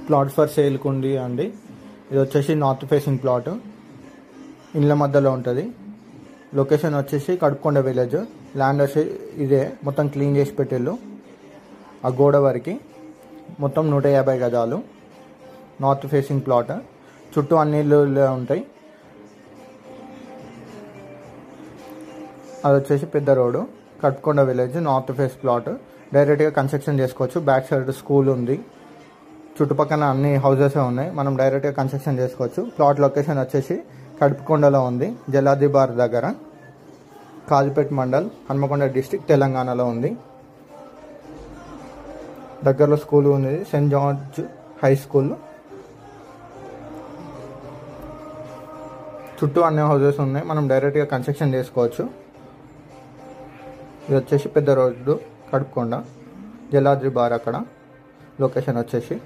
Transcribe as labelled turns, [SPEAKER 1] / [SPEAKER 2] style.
[SPEAKER 1] Plot for సేల్కి ఉంది అండి. ఇది వచ్చేసి నార్త్ ఫేసింగ్ ప్లాట్, ఇళ్ళ మధ్యలో ఉంటుంది. లొకేషన్ వచ్చేసి కడుపుకొండ విలేజ్. ల్యాండ్ వచ్చి ఇదే, మొత్తం క్లీన్ చేసి పెట్టిళ్ళు. ఆ గోడ వరకు మొత్తం 150 గజాలు. నార్త్ ఫేసింగ్ ప్లాట్, చుట్టూ అన్ని ఇళ్ళు ఉంటాయి. అది వచ్చేసి పెద్ద road, Kadupukonda village, north face plot. డైరెక్ట్గా కన్స్ట్రక్షన్ చేసుకోవచ్చు. బ్యాక్ సైడ్ స్కూల్ ఉంది, చుట్టుపక్కల అన్ని హౌసెస్ ఉన్నాయి. మనం డైరెక్ట్గా కన్స్ట్రక్షన్ చేసుకోవచ్చు. ప్లాట్ లొకేషన్ వచ్చేసి కడుపుకొండలో ఉంది, జలాది బార్ దగ్గర, కాజీపేట మండల్, హన్మకొండ డిస్టిక్, తెలంగాణలో ఉంది. దగ్గరలో స్కూల్ ఉంది, సెయింట్ జార్జ్ హై స్కూల్. చుట్టూ అన్ని హౌసెస్ ఉన్నాయి. మనం డైరెక్ట్గా కన్స్ట్రక్షన్ చేసుకోవచ్చు. ఇది వచ్చేసి పెద్ద రోడ్డు, కడుపుకొండ, జలాద్రి బార్ అక్కడ లొకేషన్ వచ్చేసి.